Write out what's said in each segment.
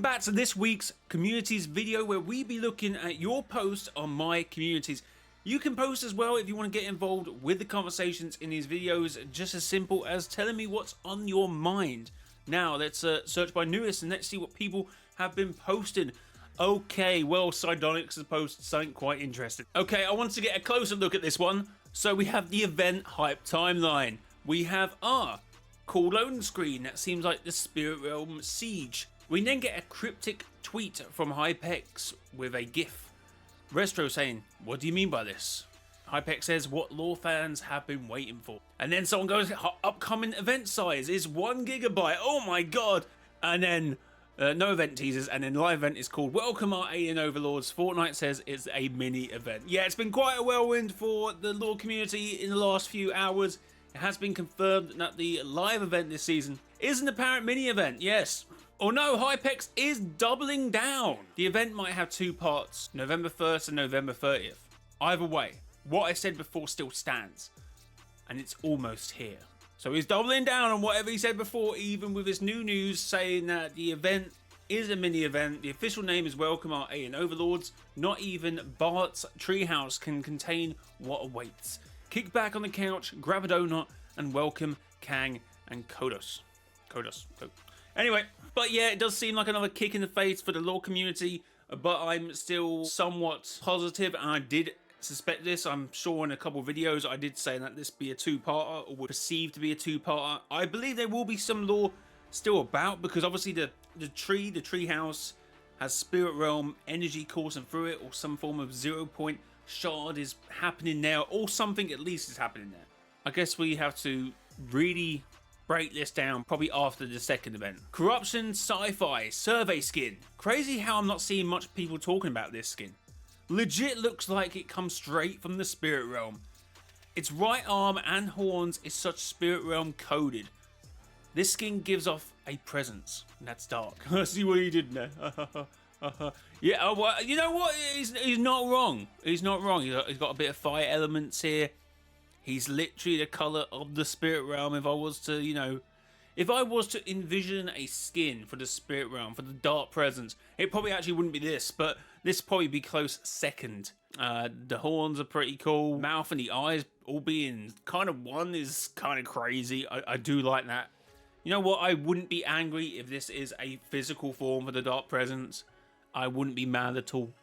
back to this week's communities video where we be looking at your posts on my communities. You can post as well if you want to get involved with the conversations in these videos, just as simple as telling me what's on your mind. Now let's search by newest and let's see what people have been posting. Okay, well, Sidonix has posted something quite interesting. Okay, I want to get a closer look at this one. So we have the event hype timeline. We have our cool loading screen that seems like the Spirit Realm Siege. We then get a cryptic tweet from Hypex with a GIF. Restro saying, "What do you mean by this?" Hypex says, "What lore fans have been waiting for." And then someone goes, "Upcoming event size is 1 GB. Oh my god!" And then no event teasers, and then live event is called "Welcome Our Alien Overlords." Fortnite says it's a mini event. Yeah, it's been quite a whirlwind for the lore community in the last few hours. It has been confirmed that the live event this season is an apparent mini event, yes. Or no, Hypex is doubling down. The event might have 2 parts, November 1st and November 30th. Either way, what I said before still stands. And it's almost here. So he's doubling down on whatever he said before, even with his new news saying that the event is a mini event. The official name is Welcome Our Alien Overlords. Not even Bart's treehouse can contain what awaits. Kick back on the couch, grab a donut, and welcome Kang and Kodos. Anyway, but yeah, it does seem like another kick in the face for the lore community, but I'm still somewhat positive, and I did suspect this. I'm sure in a couple of videos I did say that this be a 2-parter, or would perceive to be a 2-parter. I believe there will be some lore still about, because obviously the tree house has Spirit Realm energy coursing through it, or some form of 0-point shard is happening there, or something at least is happening there. I guess we have to really break this down probably after the second event. Corruption Sci-Fi Survey Skin. Crazy how I'm not seeing much people talking about this skin. Legit looks like it comes straight from the Spirit Realm. Its right arm and horns is such Spirit Realm coded. This skin gives off a presence, and that's dark. I see what he did there. Yeah, well, you know what? He's not wrong. He's not wrong. He's got a bit of fire elements here. He's literally the color of the Spirit Realm. If I was to, if I was to envision a skin for the Spirit Realm, for the dark presence, it probably actually wouldn't be this, but this probably be close second. The horns are pretty cool. Mouth and the eyes all being kind of one is kind of crazy. I do like that. You know what? I wouldn't be angry if this is a physical form for the dark presence. I wouldn't be mad at all.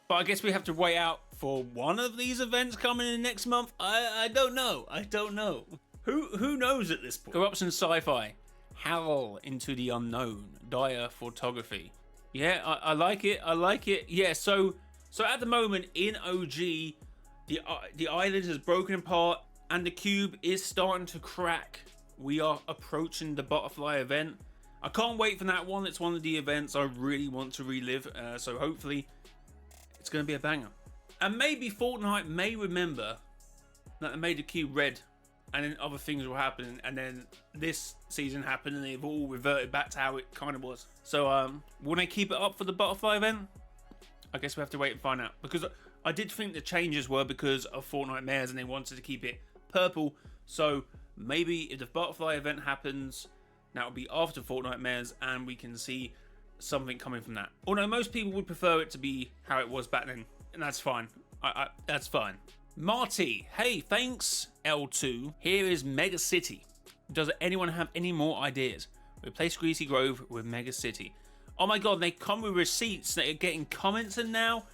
But I guess we have to wait out for one of these events coming in next month. I don't know. I don't know. Who knows at this point? Corruption Sci-Fi. Howl into the unknown. Dire photography. Yeah, I like it. I like it. Yeah, so at the moment in OG, the island has broken apart and the cube is starting to crack. We are approaching the butterfly event. I can't wait for that one. It's one of the events I really want to relive. So hopefully it's going to be a banger. And maybe Fortnite may remember that they made the cube red and then other things will happen, and then this season happened and they've all reverted back to how it kind of was. So will they keep it up for the butterfly event? I guess we have to wait and find out, because I did think the changes were because of Fortnite Mares and they wanted to keep it purple. So maybe if the butterfly event happens, that will be after Fortnite Mares and we can see something coming from that. Although most people would prefer it to be how it was back then, and that's fine. That's fine. Marty, hey, thanks L2. Here is Mega City. Does anyone have any more ideas? Replace Greasy Grove with Mega City. Oh my god, they come with receipts that are getting comments in now.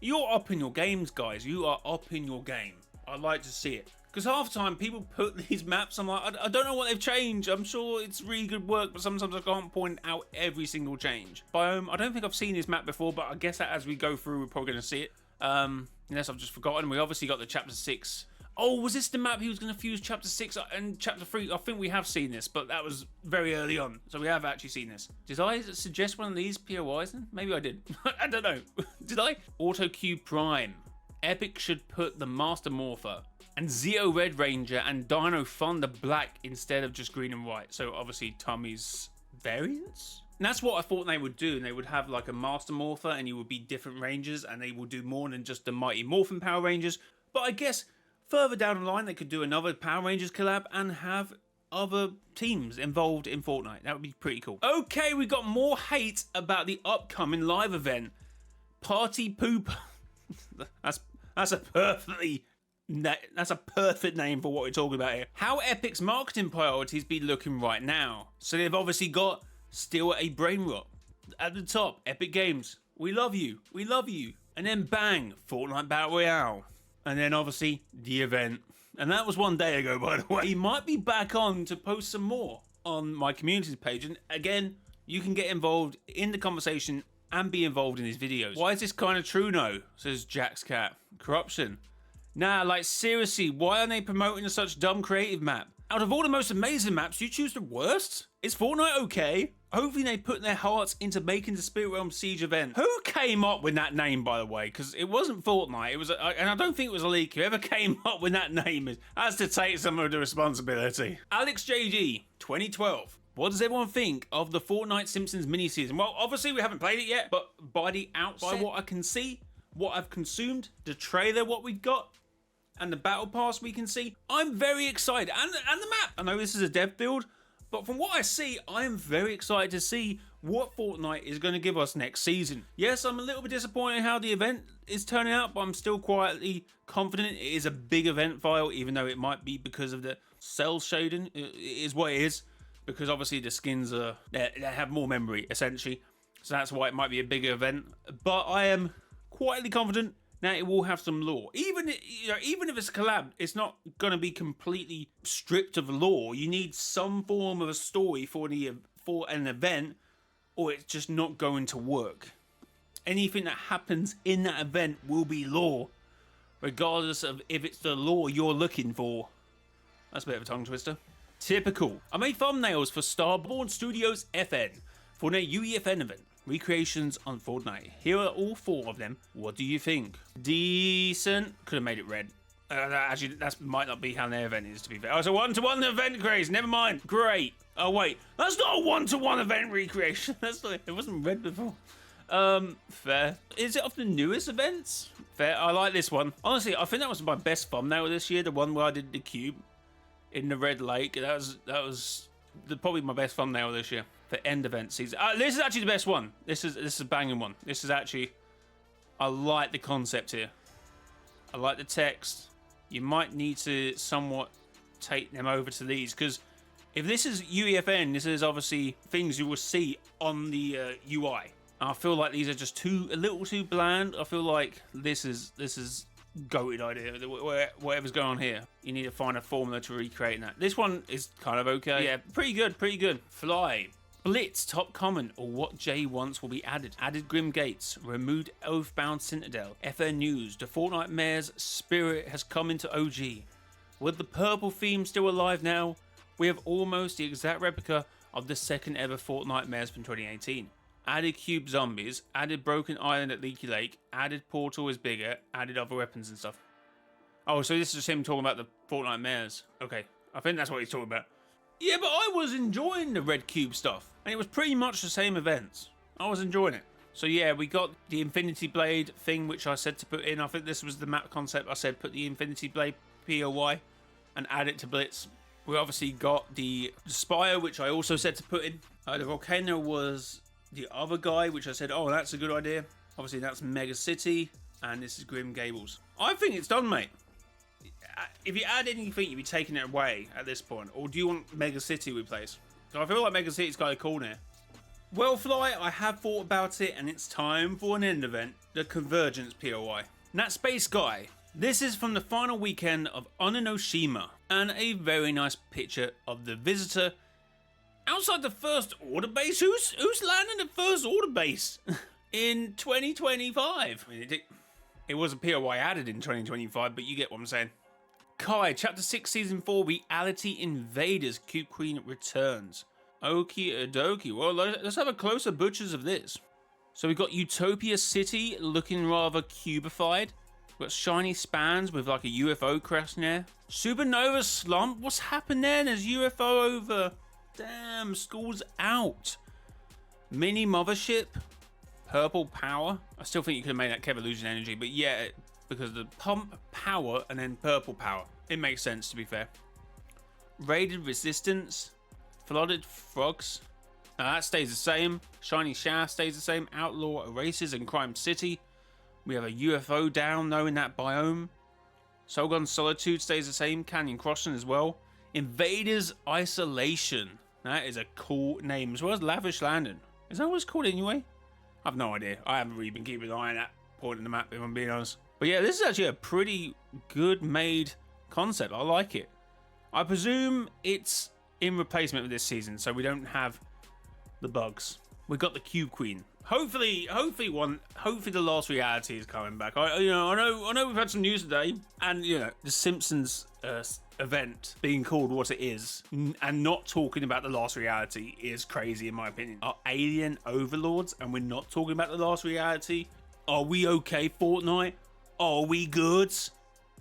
You're up in your games, guys. You are up in your game. I'd like to see it. Because half the time people put these maps, I'm like, I don't know what they've changed. I'm sure it's really good work, but sometimes I can't point out every single change. Biome, I don't think I've seen this map before, but I guess that as we go through, we're probably going to see it. Unless I've just forgotten. We obviously got the Chapter 6. Oh, was this the map he was going to fuse Chapter 6 and Chapter 3? I think we have seen this, but that was very early on. So we have actually seen this. Did I suggest one of these POIs then? Maybe I did. I don't know. Did I? AutoQ Prime. Epic should put the Master Morpher and Zeo Red Ranger and Dino Thunder Black instead of just green and white. So obviously Tommy's variants? And that's what I thought they would do. And they would have like a Master Morpher and you would be different Rangers, and they would do more than just the Mighty Morphin Power Rangers. But I guess further down the line they could do another Power Rangers collab and have other teams involved in Fortnite. That would be pretty cool. Okay, we got more hate about the upcoming live event, Party Pooper. That's a perfect name for what we're talking about here. How Epic's marketing priorities be looking right now? So they've obviously got Still a Brain Rot at the top. Epic Games, we love you, we love you. And then bang, Fortnite Battle Royale. And then obviously the event. And that was 1 day ago, by the way. He might be back on to post some more on my communities page. And again, you can get involved in the conversation and be involved in these videos. Why is this kind of true no? Says Jack's Cat. Corruption. Nah, like seriously, why are they promoting such dumb creative map? Out of all the most amazing maps, you choose the worst? Is Fortnite okay? Hopefully they put their hearts into making the Spirit Realm Siege event. Who came up with that name, by the way? Because it wasn't Fortnite. It was, and I don't think it was a leak. Whoever came up with that name has to take some of the responsibility. Alex JG, 2012. What does everyone think of the Fortnite Simpsons mini-season? Well, obviously we haven't played it yet, but by the outset, by what I can see, what I've consumed, the trailer, what we got, and the battle pass we can see, I'm very excited. And the map. I know this is a dev build, but from what I see, I am very excited to see what Fortnite is going to give us next season. Yes, I'm a little bit disappointed in how the event is turning out, but I'm still quietly confident it is a big event file, even though it might be because of the cell shading. It is what it is, because obviously the skins are, they have more memory, essentially. So that's why it might be a bigger event. But I am quietly confident now it will have some lore. Even if it's a collab, it's not going to be completely stripped of lore. You need some form of a story for an event, or it's just not going to work. Anything that happens in that event will be lore, regardless of if it's the lore you're looking for. That's a bit of a tongue twister. Typical. I made thumbnails for Starborn Studios FN for their UEFN event. Recreations on Fortnite. Here are all 4 of them. What do you think? Decent. Could have made it red. Actually, that might not be how their event is, to be fair. Oh, it's a 1-to-1 event creation. Never mind. Great. Oh, wait. That's not a 1-to-1 event recreation. That's not, it wasn't red before. Fair. Is it of the newest events? Fair. I like this one. Honestly, I think that was my best thumbnail this year. The one where I did the cube in the red lake. That was probably my best thumbnail this year. The end event season. This is actually the best one. This is a banging one. This is actually, I like the concept here. I like the text. You might need to somewhat take them over to these, because if this is UEFN, this is obviously things you will see on the UI. I feel like these are just a little too bland. I feel like this is goated idea. Whatever's going on here, you need to find a formula to recreate that. This one is kind of okay. Yeah, pretty good. Fly. Blitz, top comment, or what Jay wants will be added. Added Grim Gates, removed Oathbound Citadel. FN News, the Fortnite Mayor's spirit has come into OG. With the purple theme still alive now, we have almost the exact replica of the second ever Fortnite Mayor's from 2018. Added Cube Zombies, added Broken Island at Leaky Lake, added Portal is bigger, added other weapons and stuff. Oh, so this is just him talking about the Fortnite Mayor's. Okay, I think that's what he's talking about. Yeah, but I was enjoying the Red Cube stuff. And it was pretty much the same events. I was enjoying it. So yeah, we got the Infinity Blade thing, which I said to put in. I think this was the map concept. I said put the Infinity Blade POY and add it to Blitz. We obviously got the Spire, which I also said to put in. The Volcano was the other guy, which I said, oh, that's a good idea. Obviously, that's Mega City. And this is Grim Gables. I think it's done, mate. If you add anything, you'd be taking it away at this point. Or do you want Mega City replaced? I feel like Mega City's kind of cool now. Well, Fly, I have thought about it, and it's time for an end event, the Convergence POI. Nat Space Guy. This is from the final weekend of Oninoshima, and a very nice picture of the visitor outside the First Order base. Who's landing the First Order base in 2025? I mean, it was a POI added in 2025, but you get what I'm saying. Kai, Chapter 6, Season 4, Reality Invaders, Cube Queen returns. Okie dokie. Well, let's have a closer butchers of this. So we've got Utopia City looking rather cubified. We've got shiny spans with like a UFO crash there. Supernova Slump. What's happened there? There's UFO over. Damn, school's out. Mini Mothership. Purple Power. I still think you could have made that Kevolution Energy, but yeah, because the pump power and then purple power. It makes sense, to be fair. Raided Resistance, Flooded Frogs. Now that stays the same. Shiny Shaft stays the same. Outlaw Erases and Crime City. We have a UFO down though in that biome. Solgon Solitude stays the same. Canyon Crossing as well. Invaders Isolation. That is a cool name, as well as Lavish Landing. Is that what it's called anyway? I have no idea. I haven't really been keeping an eye on that point in the map, if I'm being honest. But yeah, this is actually a pretty good made concept. I like it. I presume it's in replacement of this season, so we don't have the bugs. We got the Cube Queen. Hopefully the Last Reality is coming back. I know we've had some news today, and the Simpsons event being called what it is and not talking about the Last Reality is crazy in my opinion. Are alien overlords and we're not talking about the Last Reality? Are we okay, Fortnite? Are we good?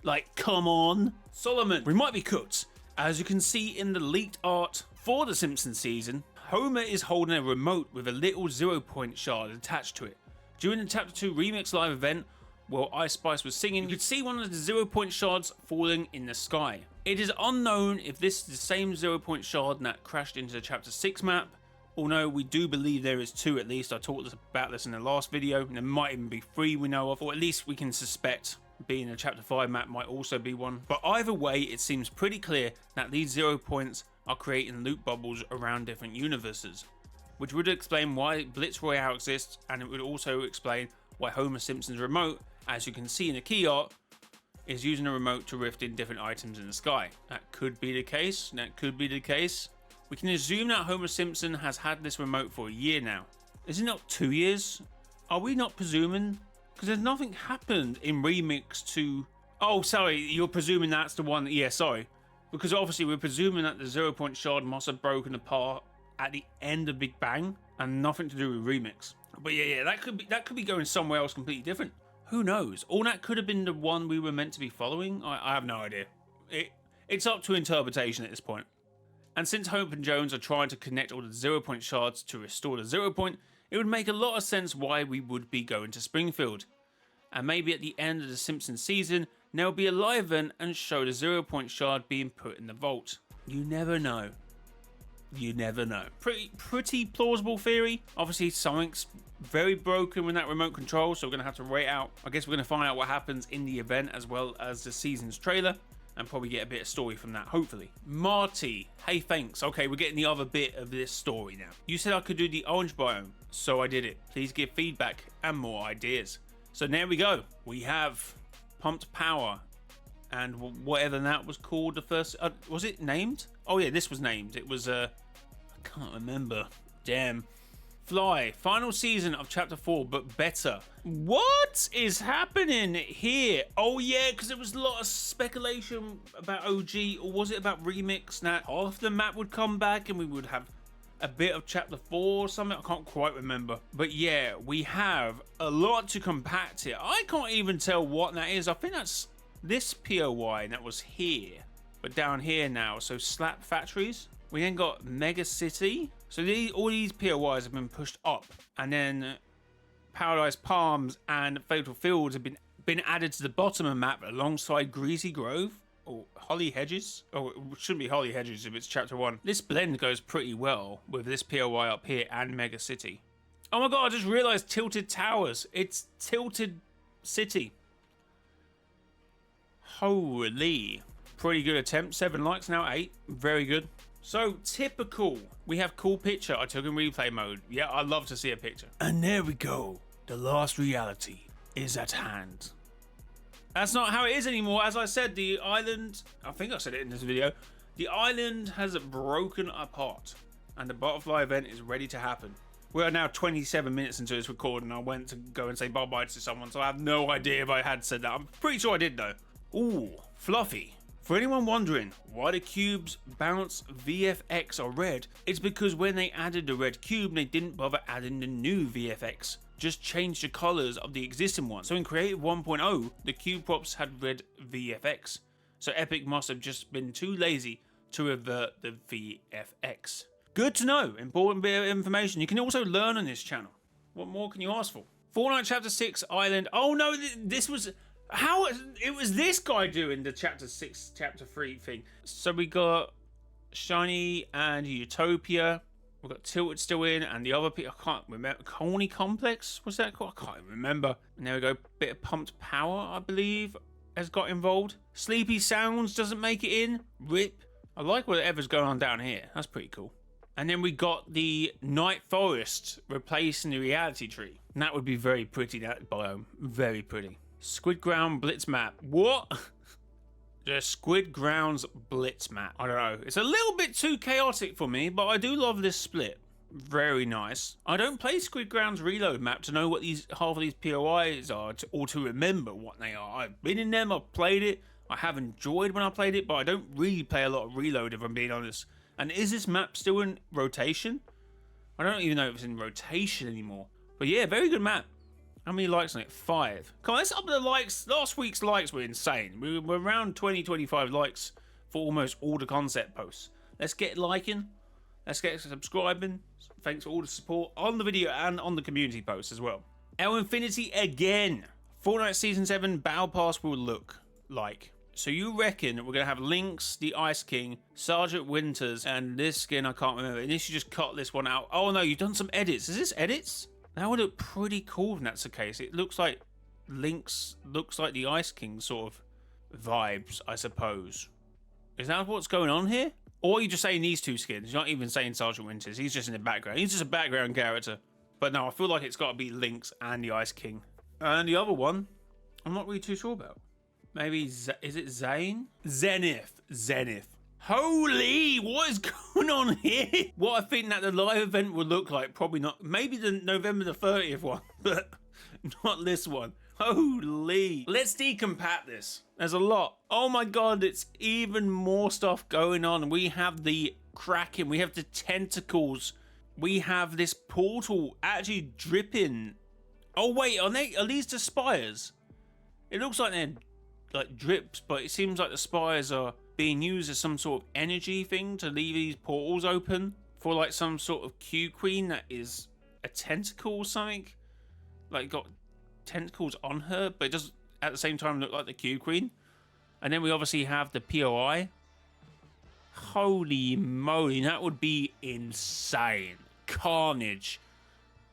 Like, come on. Solomon, we might be cooked. As you can see in the leaked art for the Simpsons season, Homer is holding a remote with a little 0-point shard attached to it. During the Chapter 2 Remix live event, while Ice Spice was singing, you could see one of the 0-point shards falling in the sky. It is unknown if this is the same 0-point shard that crashed into the Chapter 6 map, although we do believe there is 2 at least. I talked about this in the last video, and there might even be 3 we know of, or at least we can suspect being a Chapter 5 map might also be one. But either way, it seems pretty clear that these 0 points are creating loot bubbles around different universes, which would explain why Blitz Royale exists, and it would also explain why Homer Simpson's remote, as you can see in the key art, is using a remote to rift in different items in the sky. That could be the case. We can assume that Homer Simpson has had this remote for a year now. Is it not 2 years? Are we not presuming? Because there's nothing happened in Remix to... Oh, sorry, you're presuming that's the one... Yeah, sorry. Because obviously we're presuming that the 0-point shard must have broken apart at the end of Big Bang and nothing to do with Remix. But yeah, that could be going somewhere else completely different. Who knows? Or that could have been the one we were meant to be following. I have no idea. It's up to interpretation at this point. And since Hope and Jones are trying to connect all the 0-point shards to restore the 0-point, it would make a lot of sense why we would be going to Springfield. And maybe at the end of the Simpsons season, there'll be a live event and show the 0-point shard being put in the vault. You never know. You never know. Pretty plausible theory. Obviously, something's very broken with that remote control, so we're going to have to wait out. I guess we're going to find out what happens in the event as well as the season's trailer, and probably get a bit of story from that, hopefully. Marty, hey, thanks. Okay, we're getting the other bit of this story now. You said I could do the orange biome, so I did it. Please give feedback and more ideas. So there we go. We have Pumped Power, and whatever that was called the first... was it named? Oh yeah, this was named. It was... I can't remember. Damn. Fly, final season of Chapter 4, but better. What is happening here? Oh yeah, because there was a lot of speculation about OG, or was it about Remix? That half the map would come back and we would have a bit of Chapter 4 or something. I can't quite remember. But yeah, we have a lot to compact here. I can't even tell what that is. I think that's this POI that was here, but down here now. So Slap Factories. We then got Mega City. So all these POIs have been pushed up, and then Paradise Palms and Fatal Fields have been added to the bottom of the map alongside Greasy Grove or Holly Hedges. Oh, it shouldn't be Holly Hedges if it's Chapter 1. This blend goes pretty well with this POI up here and Mega City. Oh my god, I just realized Tilted Towers. It's Tilted City. Holy. Pretty good attempt. 7 likes, now 8. Very good. So, typical. We have cool picture. I took in replay mode. Yeah, I love to see a picture. And there we go. The Last Reality is at hand. That's not how it is anymore. As I said, the island... I think I said it in this video. The island has broken apart. And the butterfly event is ready to happen. We are now 27 minutes into this recording. I went to go and say bye-bye to someone, so I have no idea if I had said that. I'm pretty sure I did, though. Ooh, fluffy. For anyone wondering why the cubes bounce VFX are red, it's because when they added the red cube, they didn't bother adding the new VFX, just changed the colors of the existing one. So in Creative 1.0, the cube props had red VFX. So Epic must have just been too lazy to revert the VFX. Good to know, important bit of information. You can also learn on this channel. What more can you ask for? Fortnite Chapter 6 Island. Oh no, this was... How it was this guy doing the Chapter 6, Chapter 3 thing? So we got Shiny and Utopia. We've got Tilted still in, and the other I can't remember. Colony Complex? What's that called? I can't remember. And there we go. Bit of Pumped Power, I believe, has got involved. Sleepy Sounds doesn't make it in. RIP. I like whatever's going on down here. That's pretty cool. And then we got the Night Forest replacing the Reality Tree. And that would be very pretty, that biome. Very pretty. Squid Ground Blitz Map. What? The Squid Grounds Blitz Map. I don't know. It's a little bit too chaotic for me, but I do love this split. Very nice. I don't play Squid Grounds Reload Map to know what half of these POIs are, or to remember what they are. I've been in them, I've played it, I have enjoyed when I played it, but I don't really play a lot of Reload if I'm being honest. And is this map still in rotation? I don't even know if it's in rotation anymore. But yeah, very good map. How many likes on it? 5. Come on, let's up the likes. Last week's likes were insane. We were around 20, 25 likes for almost all the concept posts. Let's get liking. Let's get subscribing. Thanks for all the support on the video and on the community posts as well. L Infinity again. Fortnite Season 7 Battle Pass will look like. So you reckon we're going to have Lynx, the Ice King, Sergeant Winters, and this skin I can't remember. And this you just cut this one out. Oh no, you've done some edits. Is this edits? That would look pretty cool if that's the case. It looks like Lynx looks like the Ice King sort of vibes, I suppose. Is that what's going on here? Or are you just saying these two skins? You're not even saying Sergeant Winters. He's just in the background. He's just a background character. But no, I feel like it's got to be Lynx and the Ice King. And the other one, I'm not really too sure about. Maybe, is it Zane? Zenith. Holy, what is going on here? What I think that the live event would look like, probably not. Maybe the November the 30th one, but not this one. Holy. Let's decompat this. There's a lot. Oh my god, it's even more stuff going on. We have the Kraken, we have the tentacles, we have this portal actually dripping. Oh wait, are these the spires? It looks like they're like drips, but it seems like the spires are being used as some sort of energy thing to leave these portals open for like some sort of Q Queen that is a tentacle or something. Like got tentacles on her, but it does at the same time look like the Q Queen. And then we obviously have the POI. Holy moly, that would be insane. Carnage.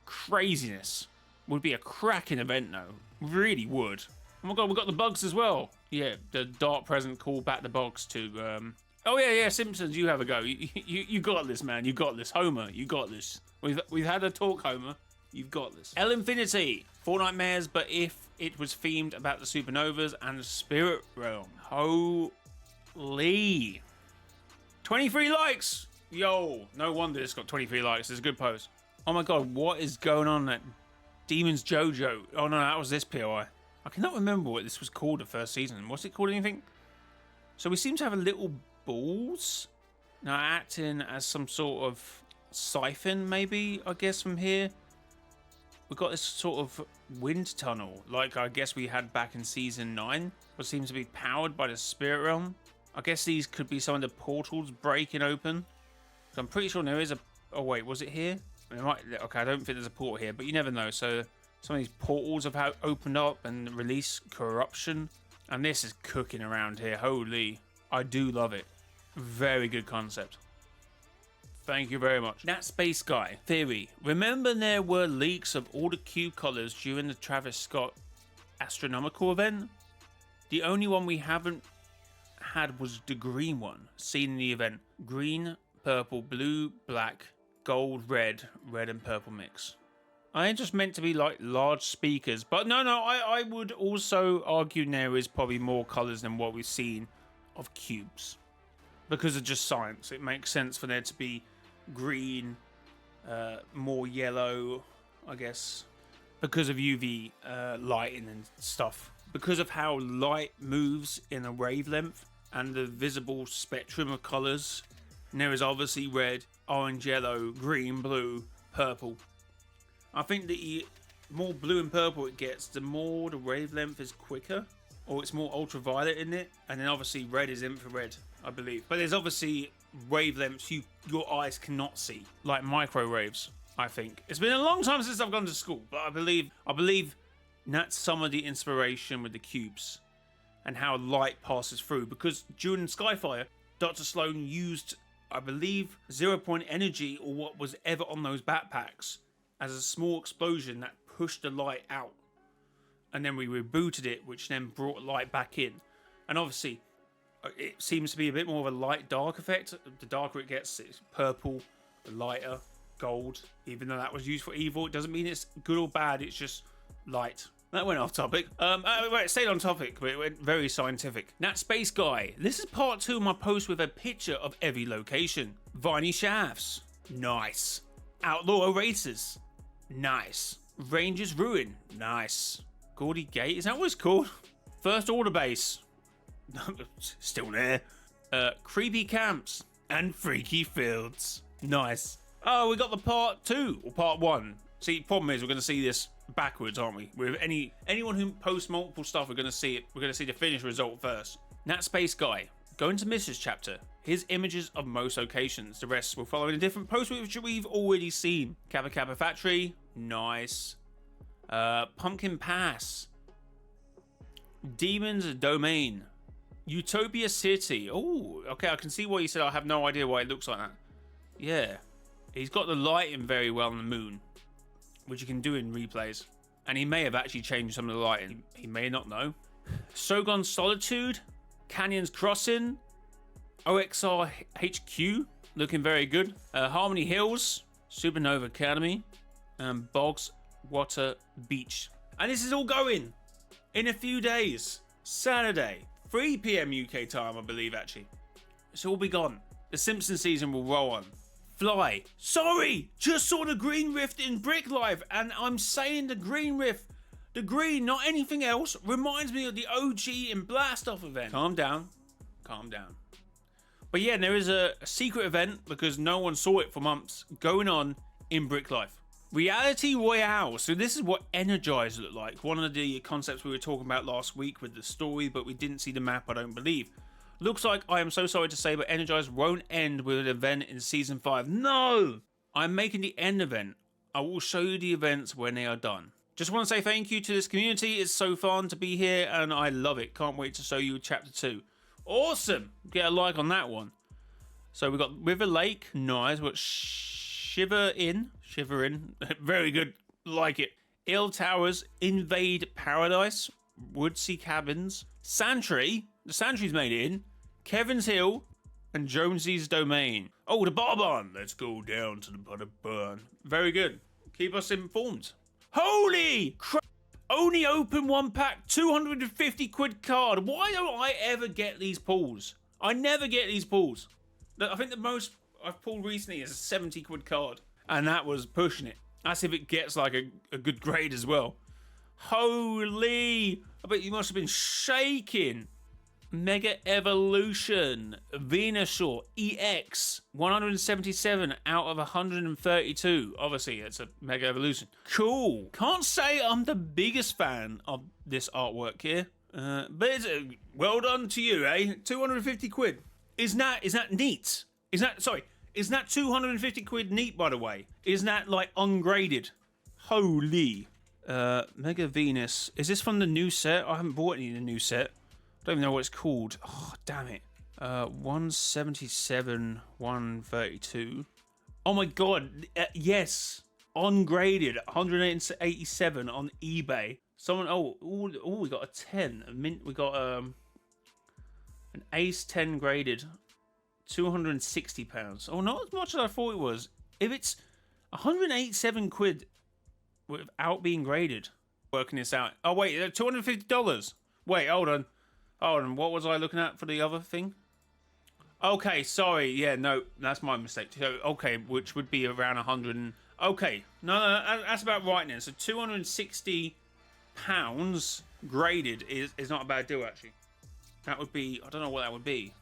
Craziness. Would be a cracking event though. Really would. Oh my god, we got the bugs as well. Yeah, the Dark Present call back the bugs to oh yeah, Simpsons, you have a go. You got this, man. You got this. Homer, you got this. We've had a talk, Homer. You've got this. L Infinity, Fortnite Mares, but if it was themed about the supernovas and the spirit realm. Holy. 23 likes. Yo, no wonder it's got 23 likes. It's a good post. Oh my god, what is going on at Demons Jojo? Oh no, that was this POI. I cannot remember what this was called the first season. Was it called anything? So we seem to have a little balls now acting as some sort of siphon, maybe, I guess, from here. We've got this sort of wind tunnel, like I guess we had back in Season 9, which seems to be powered by the Spirit Realm. I guess these could be some of the portals breaking open. So I'm pretty sure there is a... Oh, wait, was it here? Okay, I don't think there's a portal here, but you never know. So some of these portals have opened up and released corruption. And this is cooking around here. Holy. I do love it. Very good concept. Thank you very much. That Space Guy theory. Remember there were leaks of all the cube colors during the Travis Scott astronomical event? The only one we haven't had was the green one seen in the event. Green, purple, blue, black, gold, red and purple mix. I just meant to be like large speakers, but no, I would also argue there is probably more colors than what we've seen of cubes. Because of just science, it makes sense for there to be green, more yellow, I guess, because of UV lighting and stuff. Because of how light moves in a wavelength and the visible spectrum of colors, and there is obviously red, orange, yellow, green, blue, purple. I think the more blue and purple it gets, the more the wavelength is quicker, or it's more ultraviolet in it, and then obviously red is infrared, I believe. But there's obviously wavelengths your eyes cannot see, like microwaves, I think. It's been a long time since I've gone to school, but I believe that's some of the inspiration with the cubes and how light passes through, because during Skyfire, Dr. Sloan used I believe, 0 point energy or what was ever on those backpacks as a small explosion that pushed the light out. And then we rebooted it, which then brought light back in. And obviously, it seems to be a bit more of a light dark effect. The darker it gets, it's purple, the lighter, gold. Even though that was used for evil, it doesn't mean it's good or bad, it's just light. That went off topic. It stayed on topic, but it went very scientific. Nat Space Guy. This is part 2 of my post with a picture of every location. Viney Shafts. Nice. Outlaw Racers. Nice. Rangers Ruin. Nice. Gaudy Gate. Is that what it's called? First Order Base. Still there. Creepy Camps. And Freaky Fields. Nice. Oh, we got the part 2. Or part 1. See, problem is we're going to see this backwards, aren't we? With anyone who posts multiple stuff, we're going to see it. We're going to see the finished result first. Nat Space Guy. Go into Mrs. chapter. Here's images of most locations. The rest will follow in a different post, which we've already seen. Kappa Kappa Factory. Nice. Pumpkin Pass. Demon's Domain. Utopia City. Oh, okay. I can see why you said I have no idea why it looks like that. Yeah. He's got the lighting very well on the moon, which you can do in replays. And he may have actually changed some of the lighting. He may not know. Sogon Solitude. Canyons Crossing. OXR HQ. Looking very good. Harmony Hills. Supernova Academy. And Bogs Water Beach. And this is all going in a few days. Saturday. 3 p.m. UK time, I believe, actually. It's all be gone. The Simpsons season will roll on. Fly. Sorry, just saw the green rift in Brick Life, and I'm saying the green rift, the green, not anything else, reminds me of the OG in Blast Off event. Calm down. Calm down. But yeah, there is a secret event, because no one saw it for months, going on in Brick Life. Reality Royale. So this is what Energize looked like. One of the concepts we were talking about last week with the story, but we didn't see the map, I don't believe. Looks like, I am so sorry to say, but Energize won't end with an event in Season 5. No! I'm making the end event. I will show you the events when they are done. Just want to say thank you to this community. It's so fun to be here, and I love it. Can't wait to show you Chapter 2. Awesome! Get a like on that one. So we've got River Lake. Nice. We've got Shiver Inn. Very good. Like it. Ill Towers. Invade Paradise. Woodsea Cabins. Santry. The Santry's made it in. Kevin's Hill. And Jonesy's Domain. Oh, the bar barn. Let's go down to the butter barn. Very good. Keep us informed. Holy crap. Only open one pack. 250 quid card. Why don't I ever get these pulls? I never get these pulls. I think the most I've pulled recently is a 70 quid card. And that was pushing it. That's if it gets like a good grade as well. Holy. I bet you must have been shaking. Mega Evolution. Venusaur EX. 177 out of 132. Obviously, it's a Mega Evolution. Cool. Can't say I'm the biggest fan of this artwork here. But it's well done to you, eh? 250 quid. Isn't that neat? Isn't that 250 quid neat, by the way? Isn't that, like, ungraded? Holy. Mega Venus. Is this from the new set? I haven't bought any of the new set. I don't even know what it's called. Oh, damn it. 177, 132. Oh, my God. Yes. Ungraded. 187 on eBay. Someone... Oh, we got a 10. A mint. We got an Ace 10 graded. £260. Oh, not as much as I thought it was. If it's 187 quid without being graded, working this out. Oh, wait, $250. Wait, hold on. What was I looking at for the other thing? Okay, sorry. Yeah, no, that's my mistake. So, okay, which would be around 100. Okay, no, that's about right then. So £260 graded is not a bad deal, actually. That would be, I don't know what that would be.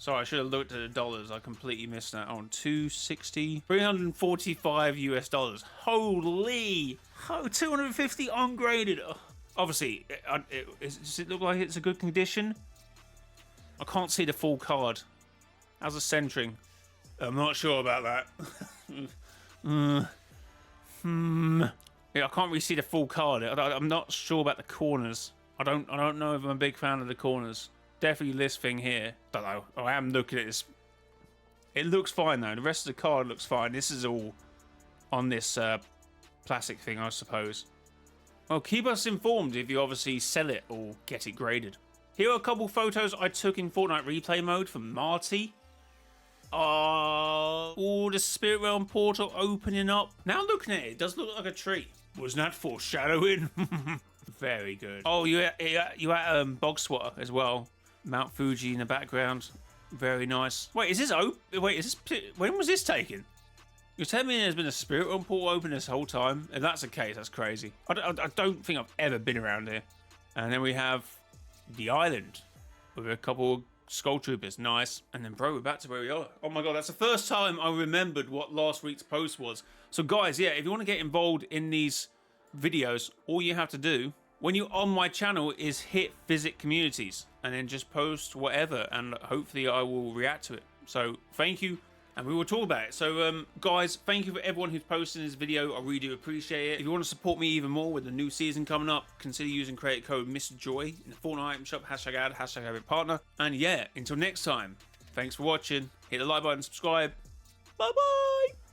Sorry, I should have looked at the dollars. I completely missed that. On 260, 345 US dollars. Holy, 250 ungraded. Obviously, does it look like it's a good condition? I can't see the full card. How's the centering? I'm not sure about that. Yeah, I can't really see the full card. I'm not sure about the corners. I don't know if I'm a big fan of the corners. Definitely this thing here. Don't know. I am looking at this It looks fine though. The rest of the card looks fine. This is all on this plastic thing, I suppose. Well, keep us informed if you obviously sell it or get it graded. Here are a couple photos I took in Fortnite replay mode from Marty. Oh, the Spirit Realm portal opening up. Now looking at it, it does look like a tree. Was that foreshadowing? Very good. Oh, you at Bog Swatter as well. Mount Fuji in the background. Very nice. Wait, is this open? Wait, is this? When was this taken? You're telling me there's been a Spirit Realm portal open this whole time? If that's the case, that's crazy. I don't think I've ever been around here. And then we have the island with a couple of Skull Troopers. Nice. And then, bro, we're back to where we are. Oh my god, that's the first time I remembered what last week's post was. So guys, yeah, if you want to get involved in these videos, all you have to do when you're on my channel is hit visit communities and then just post whatever, and hopefully I will react to it. So thank you, and we will talk about it. So guys, thank you for everyone who's posted this video. I really do appreciate it. If you want to support me even more with the new season coming up, consider using creator code MrJoy in the Fortnite item shop, #ad, #partner. And yeah, until next time, thanks for watching. Hit the like button, subscribe. Bye bye.